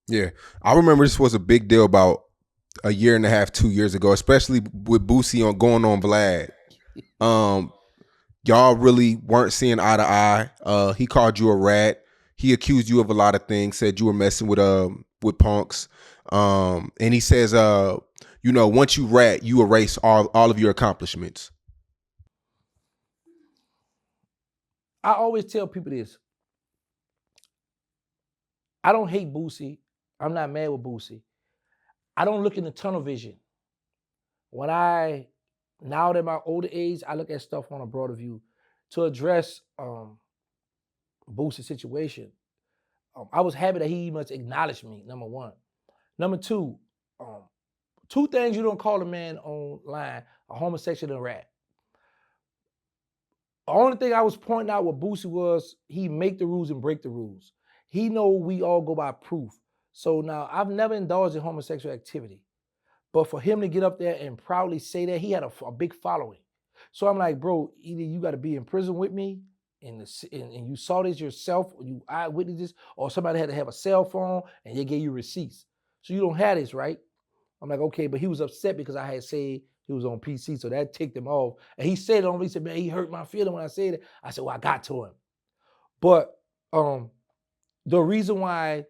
Yeah, I remember this was a big deal about a year and a half, 2 years ago, especially with Boosie on going on Vlad. Um, y'all really weren't seeing eye to eye. He called you a rat. He accused you of a lot of things. Said you were messing with punks. And he says, once you rat, you erase all of your accomplishments. I always tell people this. I don't hate Boosie. I'm not mad with Boosie. I don't look in the tunnel vision. Now that my older age, I look at stuff on a broader view to address Boosie's situation. I was happy that he must acknowledge me, number one. Number two, two things you don't call a man online, a homosexual and a rat. The only thing I was pointing out with Boosie was he make the rules and break the rules. He know we all go by proof. So now I've never indulged in homosexual activity. But for him to get up there and proudly say that, he had a big following. So I'm like, bro, either you got to be in prison with me and you saw this yourself, or you eyewitnessed this, or somebody had to have a cell phone and they gave you receipts. So you don't have this, right? I'm like, okay, but he was upset because I had said he was on PC, so that ticked him off. And he said it on me, he said, man, he hurt my feeling when I said it. I said, well, I got to him. But the reason why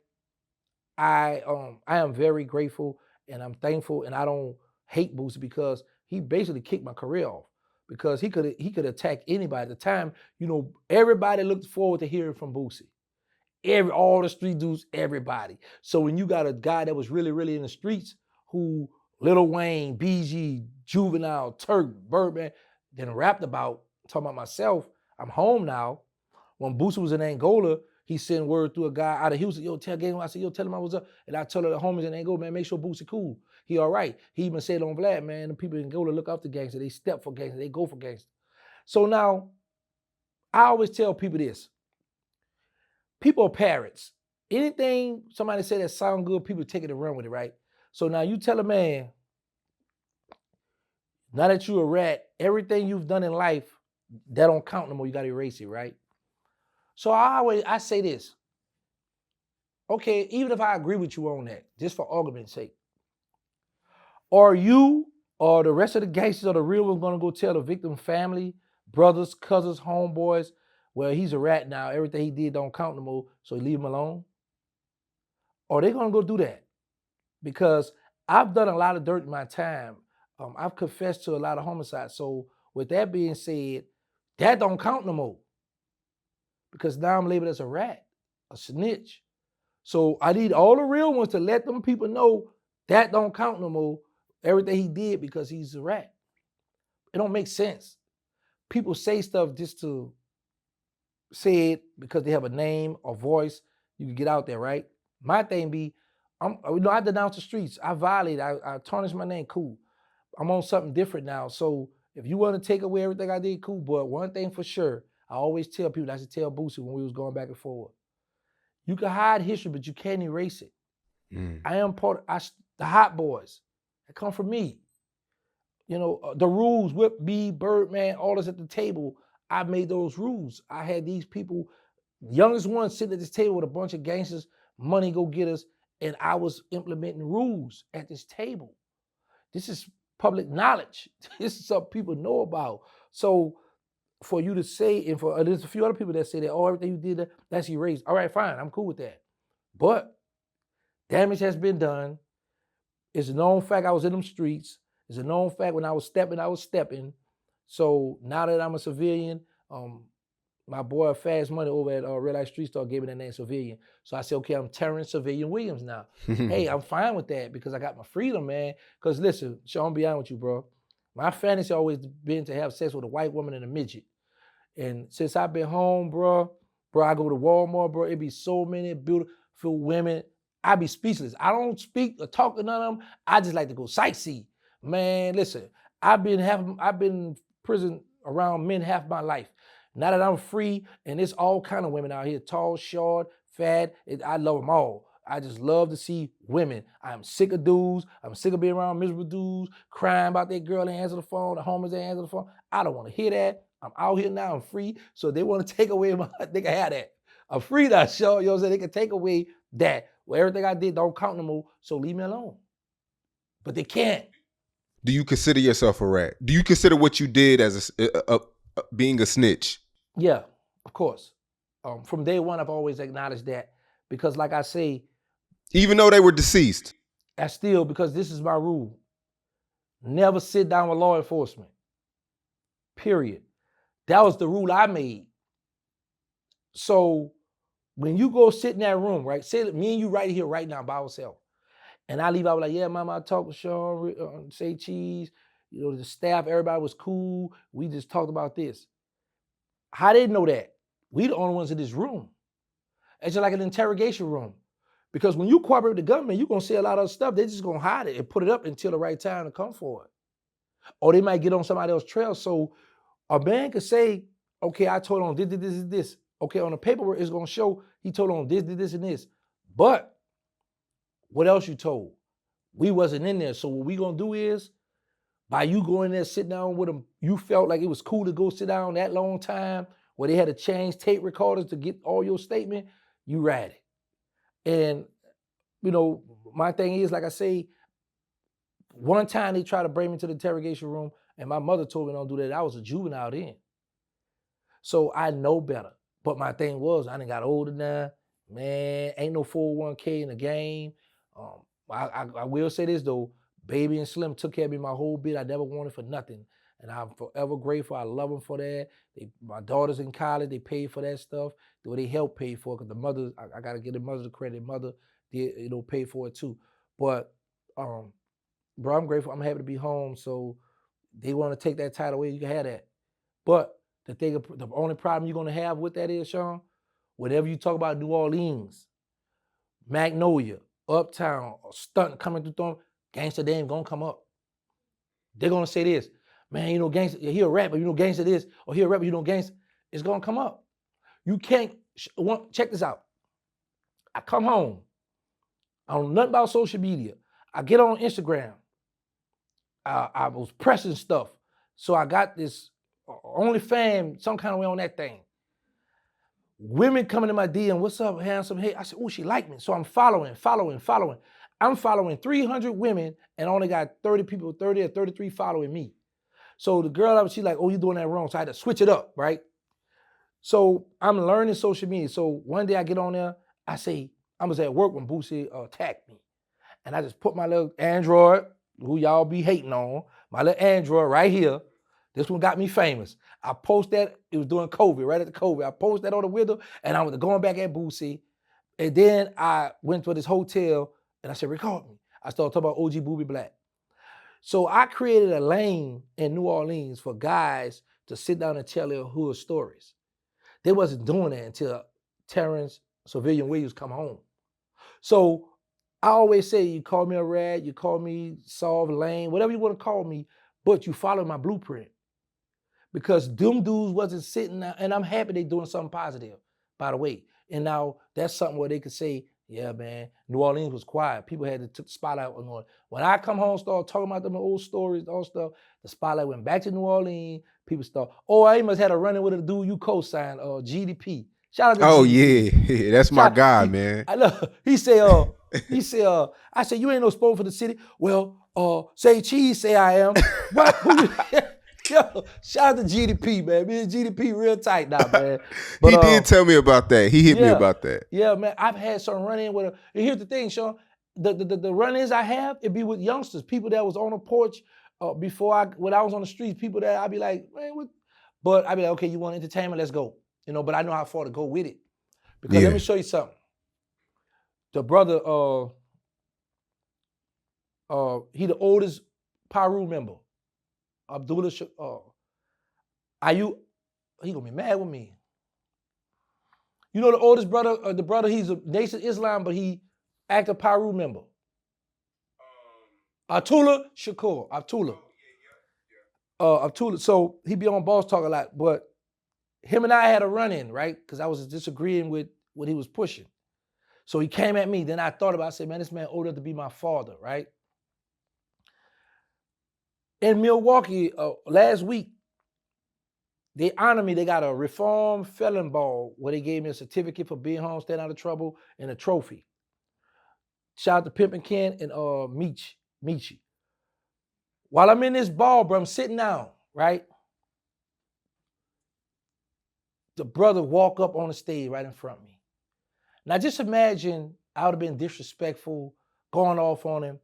I am very grateful and I'm thankful and I don't hate Boosie because he basically kicked my career off because he could attack anybody. At the time, everybody looked forward to hearing from Boosie. All the street dudes, everybody. So when you got a guy that was really, really in the streets who Lil Wayne, BG, Juvenile, Turk, Birdman, then rapped about, talking about myself, I'm home now. When Boosie was in Angola, he sent word through a guy out of Houston, yo, tell Gang, I said, yo, tell him I was up. And I told the homies in Angola, man, make sure Boosie cool. He all right. He even said on Vlad, man, the people in Angola look out for gangster. They step for gangster. They go for gangster. So now, I always tell people this. People are parrots. Anything somebody say that sound good, people take it and run with it, right? So now you tell a man, now that you a rat, everything you've done in life, that don't count no more. You got to erase it, right? So I say this. Okay, even if I agree with you on that, just for argument's sake, are you or the rest of the gangsters or the real ones gonna go tell the victim family, brothers, cousins, homeboys, well, he's a rat now, everything he did don't count no more, so leave him alone? Or they gonna go do that? Because I've done a lot of dirt in my time. I've confessed to a lot of homicides. So with that being said, that don't count no more. Because now I'm labeled as a rat, a snitch. So I need all the real ones to let them people know that don't count no more. Everything he did because he's a rat. It don't make sense. People say stuff just to say it because they have a name or voice. You can get out there, right? My thing be, I denounce the streets. I violate. I tarnish my name. Cool. I'm on something different now. So if you want to take away everything I did, cool. But one thing for sure, I always tell people, I should tell Boosie when we was going back and forth. You can hide history, but you can't erase it. I am part of the hot boys that come from me. The rules with me, Birdman, all this at the table. I made those rules. I had these people, youngest one sitting at this table with a bunch of gangsters, money go getters, and I was implementing rules at this table. This is public knowledge. This is something people know about. So for you to say, and for there's a few other people that say that, oh, everything you did, that's erased. All right, fine, I'm cool with that. But damage has been done. It's a known fact I was in them streets. It's a known fact when I was stepping. So now that I'm a civilian, my boy Fast Money over at Red Light Street Store gave me that name Civilian. So I said, okay, I'm Terrence Civilian Williams now. Hey, I'm fine with that because I got my freedom, man. Because listen, Sean, be honest with you, bro. My fantasy always been to have sex with a white woman and a midget. And since I've been home, bro, I go to Walmart, bro. It be so many beautiful women. I be speechless. I don't speak or talk to none of them. I just like to go sightsee. Man, listen, I've been in prison around men half my life. Now that I'm free, and it's all kind of women out here, tall, short, fat, I love them all. I just love to see women. I'm sick of dudes. I'm sick of being around miserable dudes, crying about their girl that answer the phone, the homies that answer the phone. I don't want to hear that. I'm out here now. I'm free. So they want to take away my, they can have that. I'm free now, show. You know what I'm saying? They can take away that. Well, everything I did don't count no more. So leave me alone. But they can't. Do you consider yourself a rat? Do you consider what you did as being a snitch? Yeah, of course. From day one, I've always acknowledged that because, like I say, even though they were deceased, I still, because this is my rule, never sit down with law enforcement. Period. That was the rule I made. So when you go sit in that room, right? Say me and you right here, right now, by ourselves. And I leave out like, yeah, mama, I talked with Sean, say cheese. You know, the staff, everybody was cool. We just talked about this. How they know that? We the only ones in this room. It's just like an interrogation room. Because when you cooperate with the government, you're going to say a lot of stuff. They're just going to hide it and put it up until the right time to come for it. Or they might get on somebody else's trail. So a man could say, okay, I told on this. Okay, on the paperwork, it's going to show he told on this, and this. But what else you told? We wasn't in there. So what we going to do is, by you going there, sit down with them, you felt like it was cool to go sit down that long time where they had to change tape recorders to get all your statement, you ride it. And, you know, my thing is, like I say, one time they tried to bring me to the interrogation room and my mother told me don't do that. I was a juvenile then. So I know better. But my thing was, I done got older now. Man, ain't no 401k in the game. I will say this though, Baby and Slim took care of me my whole bit. I never wanted for nothing. And I'm forever grateful. I love them for that. My daughter's in college. They paid for that stuff. They helped pay for it because the mother, I got to give the mother the credit. Mother did, pay for it too. But, bro, I'm grateful. I'm happy to be home. So they want to take that title away. You can have that. But the only problem you're going to have with that is, Sean, whenever you talk about New Orleans, Magnolia, Uptown, or stunt coming through them, gangster, they ain't going to come up. They're going to say this, man, gangster, he a rapper, gangster this, or he a rapper, gangster. It's going to come up. You can't, check this out. I come home. I don't know nothing about social media. I get on Instagram. I was pressing stuff. So I got this OnlyFans, some kind of way on that thing. Women coming to my DM, what's up, handsome? Hey, I said, oh, she like me. So I'm following. I'm following 300 women and only got 30 people, 30 or 33 following me. So the girl, she's like, oh, you're doing that wrong. So I had to switch it up, right? So I'm learning social media. So one day I get on there, I say, I was at work when Boosie attacked me. And I just put my little Android, who y'all be hating on, my little Android right here. This one got me famous. I post that, it was during COVID, right at the COVID. I post that on the window and I was going back at Boosie. And then I went to this hotel and I said, record me. I started talking about OG Booby Black. So I created a lane in New Orleans for guys to sit down and tell their hood stories. They wasn't doing that until Terrence Civilian Williams come home. So I always say, you call me a rat, you call me soft, lame, whatever you want to call me, but you follow my blueprint. Because them dudes wasn't sitting there, and I'm happy they doing something positive, by the way. And now that's something where they could say, yeah, man, New Orleans was quiet. People had to take the spotlight on. When I come home, start talking about them old stories, all stuff, the spotlight went back to New Orleans. People start, oh, I must have a run-in with a dude you co-signed, GDP. Shout out to GDP. Yeah, that's my guy, man. I love. He said, I said, you ain't no spokesman for the city. Well, say cheese, say I am. Yo, shout out to GDP, man. Me and GDP real tight now, man. But, he did tell me about that. He hit me about that. Yeah, man. I've had some run-in with her. And here's the thing, Sean. The run-ins I have, it be with youngsters, people that was on a porch when I was on the streets, people that I'd be like, man, what? But I'd be like, okay, you want entertainment? Let's go. But I know how far to go with it. Because let me show you something. The brother, he the oldest Paru member. Abdullah, he gonna be mad with me. You know the oldest brother, the brother, he's a Nation Islam, but he active Paru member. Abdullah Shakur, Abdullah. Abdullah, so he be on Boss Talk a lot, but him and I had a run-in, right? Because I was disagreeing with what he was pushing. So he came at me, then I thought about it, I said, man, this man old enough to be my father, right? In Milwaukee last week, They honor me. They got a reform felon ball where they gave me a certificate for being home, staying out of trouble, and a trophy. Shout out to Pimpin' Ken and Michi. While I'm in this ball, bro, I'm sitting down, right? The brother walk up on the stage right in front of me. Now just imagine I would have been disrespectful, going off on him.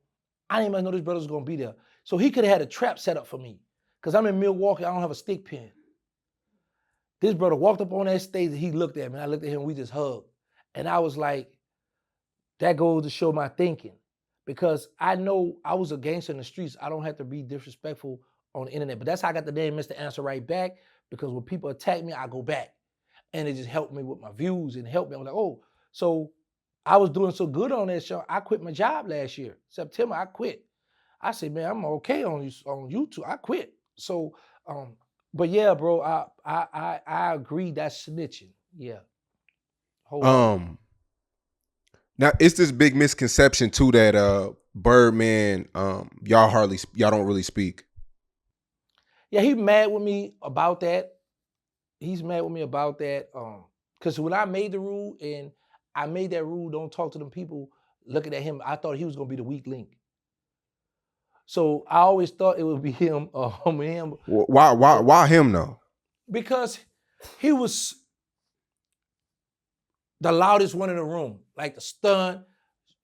I didn't even know this brother was gonna be there. So he could have had a trap set up for me. Because I'm in Milwaukee, I don't have a stick pin. This brother walked up on that stage and he looked at me. I looked at him, we just hugged. And I was like, that goes to show my thinking. Because I know I was a gangster in the streets. I don't have to be disrespectful on the internet. But that's how I got the name Mr. Answer Right Back. Because when people attack me, I go back. And it just helped me with my views and helped me. I was like, oh, so I was doing so good on that show. I quit my job last year. September, I quit. I said, man, I'm okay on YouTube. I quit. So, but yeah, bro, I agree that's snitching. Yeah. Now it's this big misconception too that Birdman, y'all don't really speak. Yeah, he mad with me about that. He's mad with me about that. Because when I made the rule and I made that rule, don't talk to them people looking at him, I thought he was gonna be the weak link. So I always thought it would be him. Why him though? Because he was the loudest one in the room, like the stunt,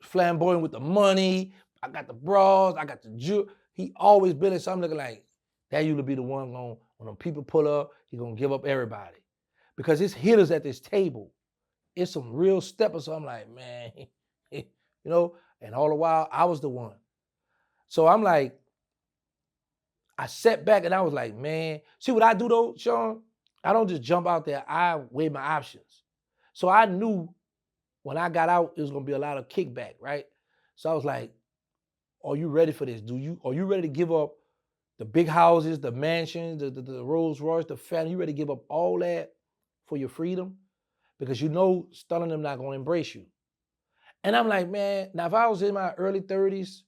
flamboyant with the money. I got the bras, I got the jewelry. He always been in something looking like that. Usually be the one going when them people pull up, he gonna give up everybody because it's hitters at this table. It's some real steppers. So I'm like, man, you know. And all the while, I was the one. So I'm like, I sat back and I was like, man, see what I do though, Sean? I don't just jump out there. I weigh my options. So I knew when I got out, it was gonna be a lot of kickback, right? So I was like, are you ready for this? Are you ready to give up the big houses, the mansions, the Rolls Royce, the family? You ready to give up all that for your freedom? Because you know stunning them not gonna embrace you. And I'm like, man, now if I was in my early 30s,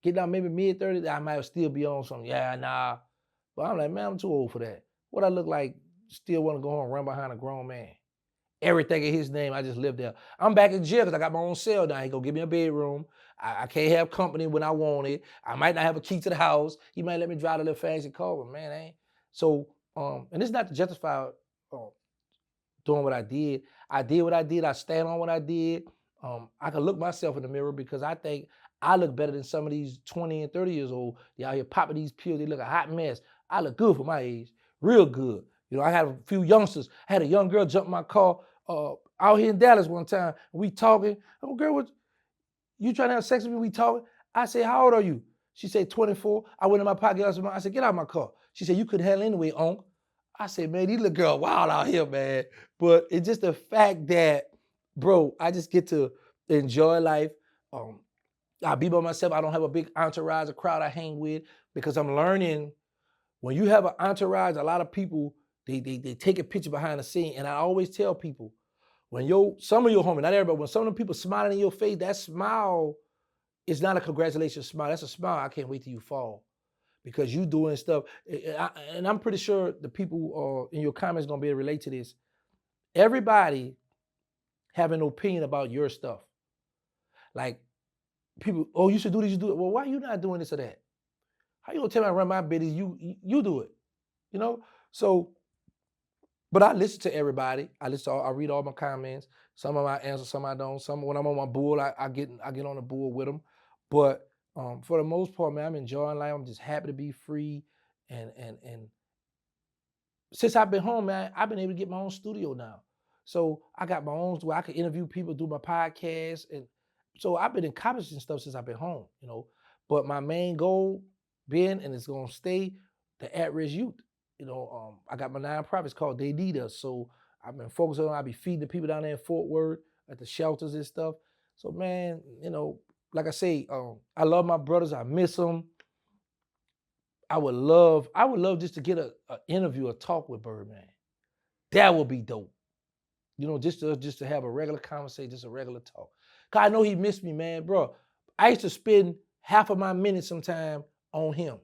getting out maybe mid 30s, I might still be on some, yeah, nah. But I'm like, man, I'm too old for that. What I look like, still want to go home and run behind a grown man. Everything in his name, I just live there. I'm back in jail because I got my own cell now. He go give me a bedroom. I can't have company when I want it. I might not have a key to the house. He might let me drive a little fancy car, but man, ain't. So, and it's not to justify doing what I did. I did what I did. I stand on what I did. I can look myself in the mirror because I think I look better than some of these 20 and 30 years old. They out here popping these pills. They look a hot mess. I look good for my age, real good. You know, I had a few youngsters. I had a young girl jump in my car out here in Dallas one time. We talking. Oh, girl, what, you trying to have sex with me? We talking. I said, how old are you? She said, 24. I went in my pocket. I said, get out of my car. She said, you couldn't handle anyway, Unc. I said, man, these little girls wild out here, man. But it's just the fact that, bro, I just get to enjoy life. I be by myself. I don't have a big entourage, a crowd I hang with, because I'm learning when you have an entourage, a lot of people, they take a picture behind the scene. And I always tell people, when some of your homies, not everybody, when some of them people smiling in your face, that smile is not a congratulations smile. That's a smile. I can't wait till you fall. Because you doing stuff. And I'm pretty sure the people in your comments going to be able to relate to this. Everybody have an opinion about your stuff. Like, people, oh, you should do this, you do it. Well, why are you not doing this or that? How you gonna tell me I run my business? You do it, you know. So, but I listen to everybody. I read all my comments. Some of my answers, some I don't. Some when I'm on my bull, I get on the bull with them. But for the most part, man, I'm enjoying life. I'm just happy to be free, and since I've been home, man, I've been able to get my own studio now. So I got my own where I can interview people, do my podcast, and so I've been accomplishing stuff since I've been home, you know. But my main goal been, and it's gonna stay, the at-risk youth. You know, I got my nonprofits called They Need Us. So I've been focusing on, I'll be feeding the people down there in Fort Worth at the shelters and stuff. So man, you know, like I say, I love my brothers. I miss them. I would love just to get an interview, a talk with Birdman. That would be dope. You know, just to have a regular conversation, just a regular talk. Cause I know he missed me, man, bro. I used to spend half of my minutes sometime on him.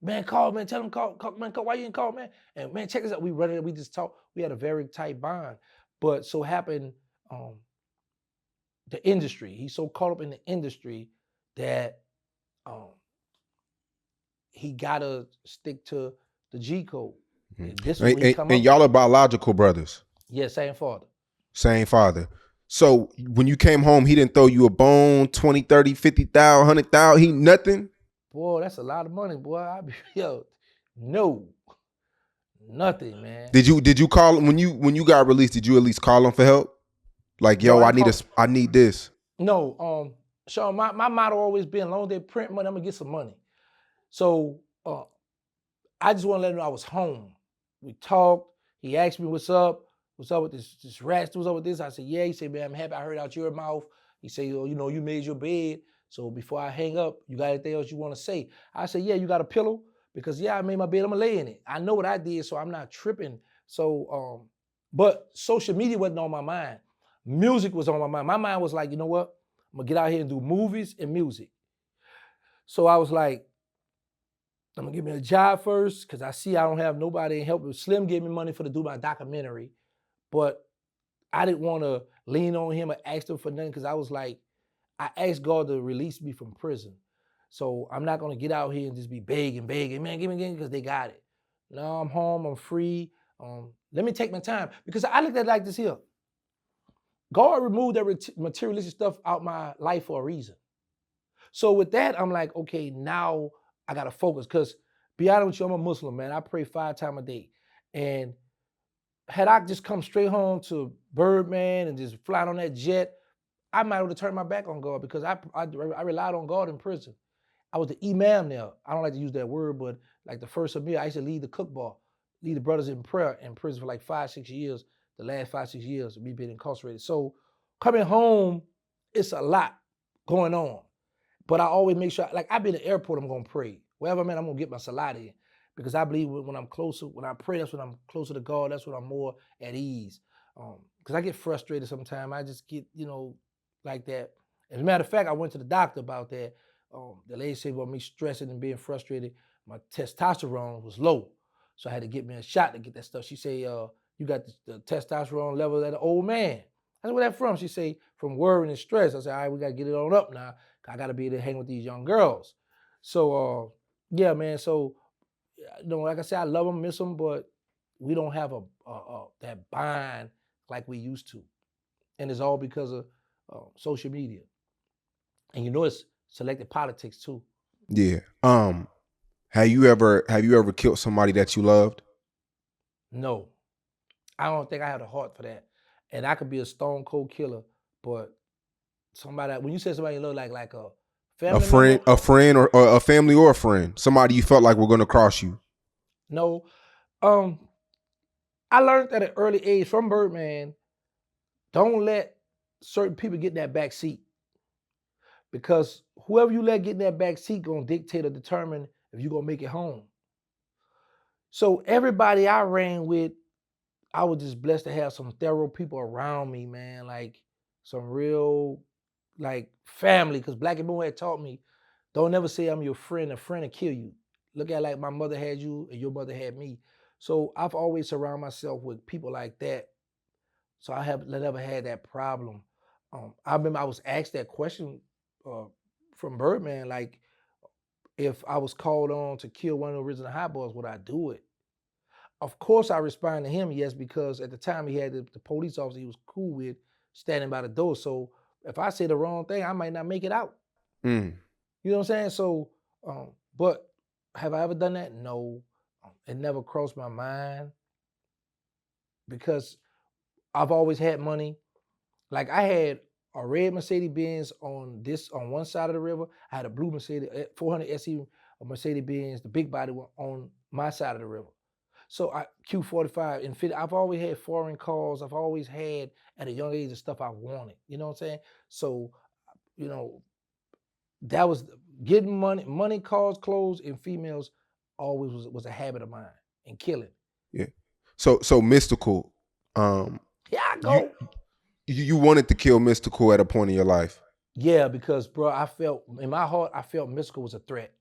Man, call, man, tell him call, man, call, why you didn't call, man? And man, check this out. We run it, we just talk. We had a very tight bond. But so happened, the industry. He's so caught up in the industry that um, he gotta stick to the G code. And this is what he come And up. y'all are biological brothers. Yeah, same father. Same father. So when you came home, he didn't throw you a bone, 20, 30, 50,000, 100,000, he nothing? Boy, that's a lot of money, boy. I be no, nothing, man. Did you call him when you got released? Did you at least call him for help? Like, yo, No, I need this. No, Sean, my motto always been, long as they print money, I'm gonna get some money. So I just want to let him know I was home. We talked. He asked me what's up with this rats, what's up with this? I said, yeah. He said, man, I'm happy I heard out your mouth. He said, you know, you made your bed. So before I hang up, you got anything else you want to say? I said, yeah, you got a pillow? Because yeah, I made my bed, I'm gonna lay in it. I know what I did, so I'm not tripping. So but social media wasn't on my mind. Music was on my mind. My mind was like, you know what? I'm gonna get out here and do movies and music. So I was like, I'm gonna give me a job first, because I see I don't have nobody to help. Slim gave me money to do my documentary, but I didn't want to lean on him or ask him for nothing, because I was like, I asked God to release me from prison. So I'm not gonna get out here and just be begging, man, give me again, because they got it. No, I'm home, I'm free. Let me take my time, because I looked at it like this here. God removed that materialistic stuff out my life for a reason. So with that, I'm like, okay, now I gotta focus, because be honest with you, I'm a Muslim, man. I pray 5 times a day. And had I just come straight home to Birdman and just flying on that jet, I might have turned my back on God, because I relied on God in prison. I was the imam there. I don't like to use that word, but like the first Amir, I used to lead the cookball, lead the brothers in prayer in prison for like 5-6 years, the last 5-6 years of me being incarcerated. So coming home, it's a lot going on. But I always make sure, like I be in the airport, I'm gonna pray. Wherever I'm at, I'm gonna get my salat in. Because I believe when I'm closer, when I pray, that's when I'm closer to God, that's when I'm more at ease. Because I get frustrated sometimes. I just get, like that. As a matter of fact, I went to the doctor about that. The lady said about me stressing and being frustrated, my testosterone was low. So I had to get me a shot to get that stuff. She said, you got the testosterone level of an old man. I said, where that from? She said, from worrying and stress. I said, all right, we got to get it on up now. I got to be able to hang with these young girls. So, yeah, man. So, like I said, I love them, miss them, but we don't have that bond like we used to. And it's all because of social media. And it's selective politics too. Yeah. Have you ever killed somebody that you loved? No. I don't think I have the heart for that. And I could be a stone cold killer, but somebody, when you say somebody you love, like a family member, a friend or a family or a friend, somebody you felt like were going to cross you. No. I learned at an early age from Birdman, don't let certain people get in that back seat. Because whoever you let get in that back seat gonna dictate or determine if you're gonna make it home. So everybody I ran with, I was just blessed to have some thorough people around me, man. Like some real, like family. Because Black and Boone had taught me, don't ever say I'm your friend. A friend will kill you. Look at like my mother had you and your mother had me. So I've always surrounded myself with people like that. So I have never had that problem. I remember I was asked that question from Birdman, like if I was called on to kill one of the original Hot Boys, would I do it? Of course, I responded to him, yes, because at the time he had the police officer he was cool with standing by the door. So if I say the wrong thing, I might not make it out. You know what I'm saying? So, but have I ever done that? No. It never crossed my mind because I've always had money. Like I had a red Mercedes-Benz on one side of the river. I had a blue Mercedes 400 SE Mercedes-Benz, the big body one, on my side of the river. So Q45 and 50, I've always had foreign cars. I've always had at a young age the stuff I wanted. You know what I'm saying? So, that was getting money, cars, clothes, and females always was a habit of mine, and killing. Yeah. So Mystikal, Yeah, I go. You wanted to kill Mystikal at a point in your life. Yeah, because bro, I felt in my heart, Mystikal was a threat.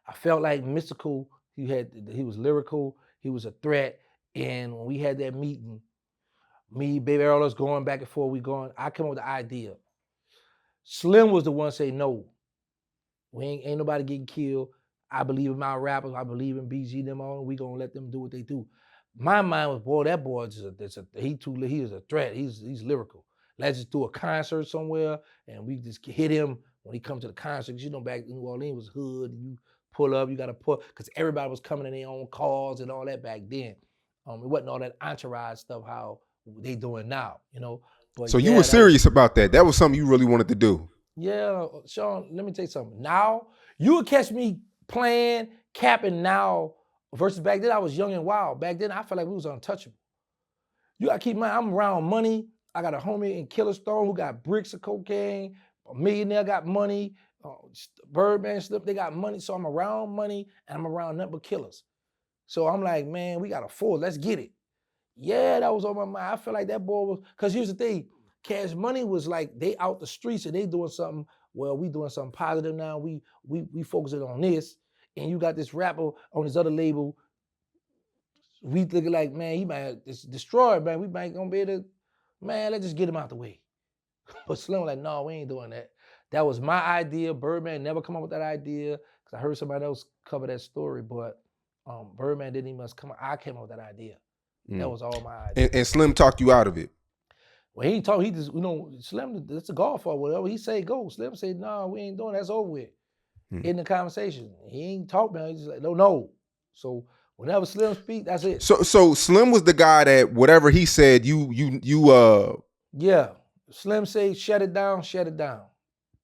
I felt like Mystikal, he was lyrical, he was a threat. And when we had that meeting, me, Baby Earl, us going back and forth, I came up with the idea. Slim was the one say no. We ain't nobody getting killed. I believe in my rappers. I believe in BG them on. We gonna let them do what they do. My mind was, boy, that boy is he is a threat. He's lyrical. Let's just do a concert somewhere and we just hit him when he comes to the concert. Cause you know back in New Orleans was hood. You pull up, you gotta pull, cause everybody was coming in their own cars and all that back then. It wasn't all that entourage stuff how they doing now, you know. But so you were serious about that. That was something you really wanted to do. Yeah, Sean, let me tell you something. Now, you would catch me playing, capping now versus back then I was young and wild. Back then I felt like we was untouchable. You gotta keep in mind, I'm around money. I got a homie in Killerstone who got bricks of cocaine. A millionaire got money. Birdman, Slip, they got money. So I'm around money and I'm around nothing but killers. So I'm like, man, we got a force. Let's get it. Yeah, that was on my mind. I feel like that boy was, because here's the thing. Cash Money was like, they out the streets and they doing something, well, we doing something positive now. We focusing on this. And you got this rapper on this other label. We looking like, man, he might destroy it, man. We might gonna be able to, man, let's just get him out the way. But Slim was like, no, we ain't doing that. That was my idea. Birdman never come up with that idea because I heard somebody else cover that story, but Birdman didn't even come. I came up with that idea. That was all my idea. And Slim talked you out of it. Well, he ain't talk. He just, Slim, it's a golf or whatever. He say go. Slim say, no, we ain't doing that. That's over with. In the conversation. He ain't talk, man. He's just like, no. So whenever Slim speak, that's it. So Slim was the guy that whatever he said, Yeah. Slim say, shut it down, shut it down.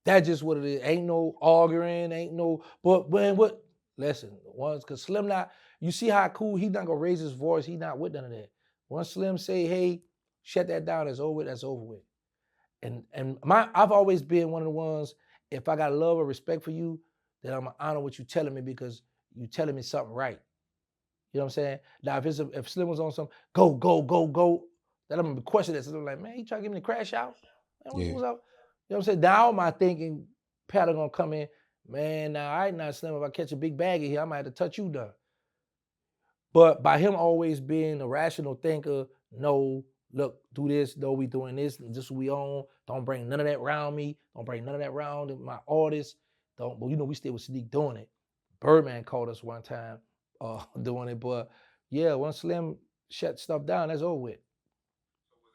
That's just what it is. Ain't no arguing, ain't no, but what? Listen, once, because Slim not, you see how cool, he not gonna raise his voice, he not with none of that. Once Slim say, hey, shut that down, that's over with, that's over with. And I've always been one of the ones, if I got love or respect for you, then I'm gonna honor what you telling me because you telling me something right. You know what I'm saying? Now, if Slim was on some, go, then I'm gonna be questioning that. So I'm like, man, he trying to get me to crash out? Man, what's up? You know what I'm saying? Now my thinking pattern gonna come in, man, now I ain't not Slim. If I catch a big bag in here, I might have to touch you down. But by him always being a rational thinker, no, look, do this, no, we doing this, and this we own. Don't bring none of that around me. Don't bring none of that around my artists. Don't, but we stay with Sadiq doing it. Birdman called us one time doing it, but yeah, once Slim shut stuff down, that's over with.